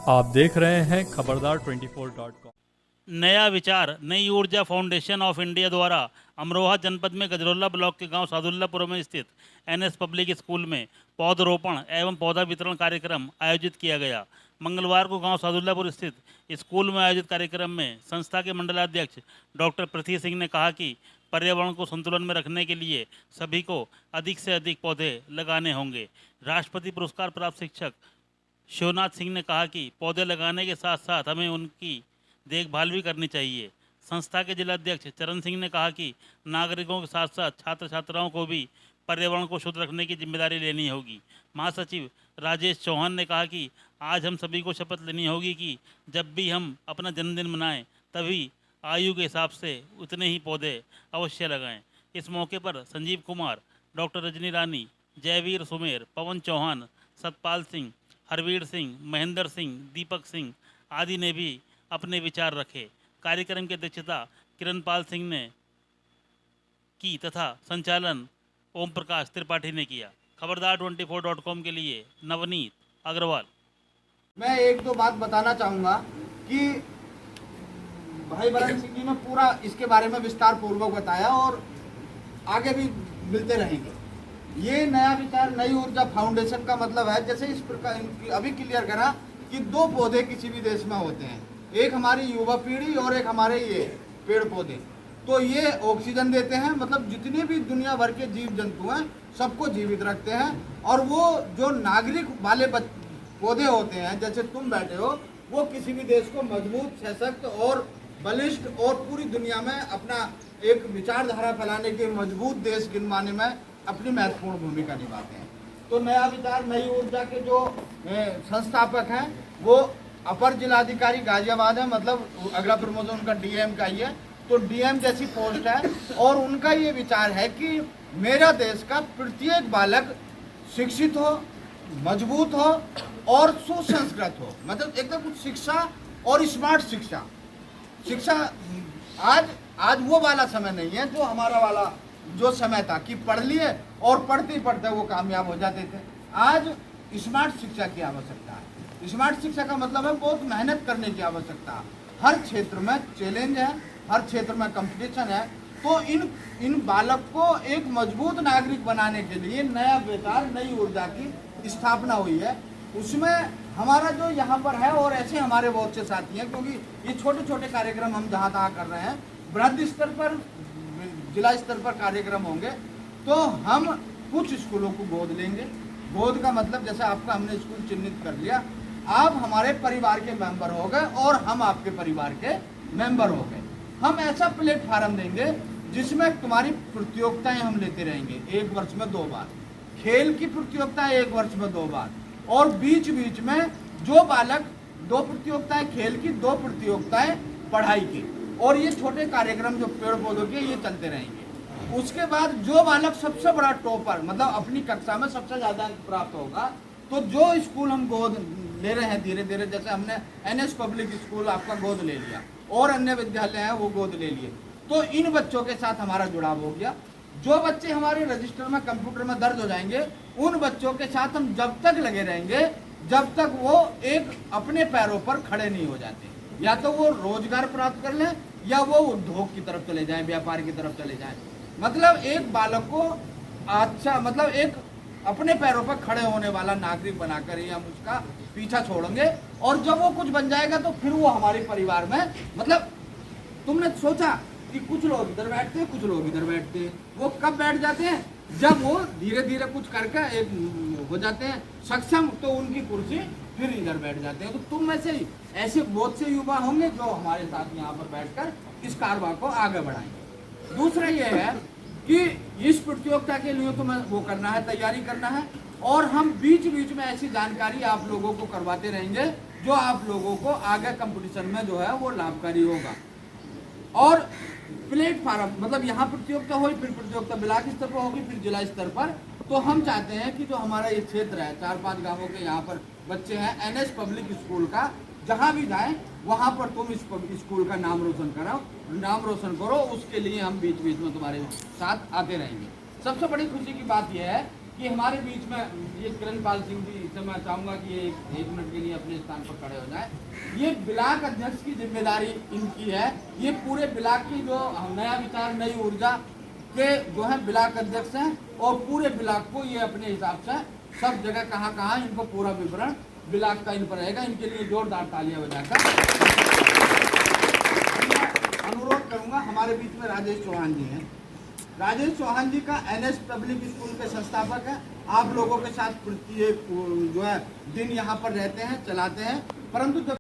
आप देख रहे हैं खबरदार 24.com। नया विचार नई ऊर्जा फाउंडेशन ऑफ इंडिया द्वारा अमरोहा जनपद में गजरौला ब्लॉक के गांव सादुल्लापुर में स्थित एनएस पब्लिक स्कूल में पौधरोपण एवं पौधा वितरण कार्यक्रम आयोजित किया गया। मंगलवार को गांव सादुल्लापुर स्थित स्कूल में आयोजित कार्यक्रम में संस्था के मंडलाध्यक्ष डॉक्टर पृथ्वी सिंह ने कहा कि पर्यावरण को संतुलन में रखने के लिए सभी को अधिक से अधिक पौधे लगाने होंगे। राष्ट्रपति पुरस्कार प्राप्त शिक्षक शिवनाथ सिंह ने कहा कि पौधे लगाने के साथ साथ हमें उनकी देखभाल भी करनी चाहिए। संस्था के जिलाध्यक्ष चरण सिंह ने कहा कि नागरिकों के साथ साथ छात्र छात्राओं को भी पर्यावरण को शुद्ध रखने की जिम्मेदारी लेनी होगी। महासचिव राजेश चौहान ने कहा कि आज हम सभी को शपथ लेनी होगी कि जब भी हम अपना जन्मदिन मनाएं तभी आयु के हिसाब से उतने ही पौधे अवश्य लगाएं। इस मौके पर संजीव कुमार, डॉक्टर रजनी रानी, जयवीर सुमेर, पवन चौहान, सतपाल सिंह, हरवीर सिंह, महेंद्र सिंह, दीपक सिंह आदि ने भी अपने विचार रखे। कार्यक्रम की अध्यक्षता किरणपाल सिंह ने की तथा संचालन ओम प्रकाश त्रिपाठी ने किया। खबरदार 24.com के लिए नवनीत अग्रवाल। मैं एक दो बात बताना चाहूँगा कि भाई बरन सिंह जी ने पूरा इसके बारे में विस्तार पूर्वक बताया और आगे भी मिलते रहेंगे। ये नया विचार नई ऊर्जा फाउंडेशन का मतलब है, जैसे इस प्रकार अभी क्लियर करा कि दो पौधे किसी भी देश में होते हैं, एक हमारी युवा पीढ़ी और एक हमारे ये पेड़ पौधे। तो ये ऑक्सीजन देते हैं, मतलब जितने भी दुनिया भर के जीव जंतु हैं सबको जीवित रखते हैं। और वो जो नागरिक वाले पौधे होते हैं, जैसे तुम बैठे हो, वो किसी भी देश को मजबूत, सशक्त और बलिष्ठ और पूरी दुनिया में अपना एक विचारधारा फैलाने के मजबूत देश गिनवाने में अपनी महत्वपूर्ण भूमिका निभाते हैं। तो नया विचार नई ऊर्जा के जो संस्थापक हैं वो अपर जिलाधिकारी गाजियाबाद है, मतलब अगला प्रमोशन उनका डीएम का ही है। तो डीएम जैसी पोस्ट है और उनका ये विचार है कि मेरा देश का प्रत्येक बालक शिक्षित हो, मजबूत हो और सुसंस्कृत हो, मतलब एकदम कुछ शिक्षा और स्मार्ट शिक्षा। आज वो वाला समय नहीं है जो हमारा वाला जो समय था कि पढ़ लिए और पढ़ते पढ़ते वो कामयाब हो जाते थे। आज स्मार्ट शिक्षा की आवश्यकता है। स्मार्ट शिक्षा का मतलब है बहुत मेहनत करने की आवश्यकता है। हर क्षेत्र में चैलेंज है, हर क्षेत्र में कंपटीशन है। तो इन बालक को एक मजबूत नागरिक बनाने के लिए नया विचार नई ऊर्जा की स्थापना हुई है। उसमें हमारा जो यहाँ पर है और ऐसे हमारे बहुत से साथी हैं, क्योंकि ये छोटे छोटे कार्यक्रम हम जहाँ तहाँ कर रहे हैं, वृहद स्तर पर जिला स्तर पर कार्यक्रम होंगे। तो हम कुछ स्कूलों को गोद लेंगे। गोद का मतलब जैसे आपका हमने स्कूल चिन्हित कर लिया, आप हमारे परिवार के मेंबर हो गए और हम आपके परिवार के मेंबर हो गए। हम ऐसा प्लेटफार्म देंगे जिसमें तुम्हारी प्रतियोगिताएं हम लेते रहेंगे, 1 वर्ष में 2 बार खेल की प्रतियोगिता, 1 वर्ष में 2 बार, और बीच बीच में जो बालक 2 प्रतियोगिताएं खेल की, 2 प्रतियोगिताएं पढ़ाई की, और ये छोटे कार्यक्रम जो पेड़ पौधों के ये चलते रहेंगे। उसके बाद जो बालक सबसे बड़ा टॉपर, मतलब अपनी कक्षा में सबसे ज्यादा अंक प्राप्त होगा, तो जो स्कूल हम गोद ले रहे हैं धीरे धीरे, जैसे हमने एनएस पब्लिक स्कूल आपका गोद ले लिया और अन्य विद्यालय हैं वो गोद ले लिए, तो इन बच्चों के साथ हमारा जुड़ाव हो गया। जो बच्चे हमारे रजिस्टर में कंप्यूटर में दर्ज हो जाएंगे, उन बच्चों के साथ हम जब तक लगे रहेंगे जब तक वो एक अपने पैरों पर खड़े नहीं हो जाते, या तो वो रोजगार प्राप्त कर लें या वो उद्योग की तरफ चले जाएं, व्यापार की तरफ चले जाएं। मतलब एक बालक को अच्छा, मतलब एक अपने पैरों पर खड़े होने वाला नागरिक बनाकर ही हम उसका पीछा छोड़ेंगे। और जब वो कुछ बन जाएगा तो फिर वो हमारे परिवार में, मतलब तुमने सोचा कि कुछ लोग इधर बैठते हैं, कुछ लोग इधर बैठते हैं, वो कब बैठ जाते हैं? जब वो धीरे धीरे कुछ करके एक हो जाते हैं सक्षम, तो उनकी कुर्सी फिर इधर बैठ जाते हैं। तो तुम में से ही ऐसे बहुत से युवा होंगे जो हमारे साथ यहाँ पर बैठकर इस कारवां को आगे बढ़ाएंगे। दूसरा ये है कि इस प्रतियोगिता के लिए तुम्हें वो करना है, तैयारी करना है, और हम बीच बीच में ऐसी जानकारी आप लोगों को करवाते रहेंगे जो आप लोगों को आगे कंपटीशन में जो है वो लाभकारी होगा। और प्लेटफार्म, मतलब यहाँ प्रतियोगिता होगी, फिर प्रतियोगिता ब्लॉक स्तर पर होगी, फिर जिला स्तर पर। तो हम चाहते हैं कि जो हमारा ये क्षेत्र है, 4-5 गांवों के यहाँ पर बच्चे हैं, एनएस पब्लिक स्कूल का, जहाँ भी जाएं वहाँ पर तुम इस स्कूल का नाम रोशन करो। उसके लिए हम बीच बीच में तुम्हारे साथ आते रहेंगे। सबसे बड़ी खुशी की बात यह है कि हमारे बीच में ये किरणपाल सिंह जी इनसे मैं चाहूँगा कि ये एक मिनट के लिए अपने स्थान पर खड़े हो जाए। ये ब्लॉक अध्यक्ष की जिम्मेदारी इनकी है। ये पूरे ब्लॉक की जो नया विचार नई ऊर्जा के जो है ब्लॉक अध्यक्ष हैं और पूरे ब्लॉक को ये अपने हिसाब से सब जगह कहाँ इनको पूरा विवरण ब्लॉक का इन पर रहेगा। इनके लिए जोरदार तालियां बजाकर अनुरोध करूंगा। हमारे बीच में राजेश चौहान जी हैं। राजेश चौहान जी का एनएस पब्लिक स्कूल के संस्थापक है। आप लोगों के साथ प्रत्येक जो है दिन यहाँ पर रहते हैं, चलाते हैं, परंतु जब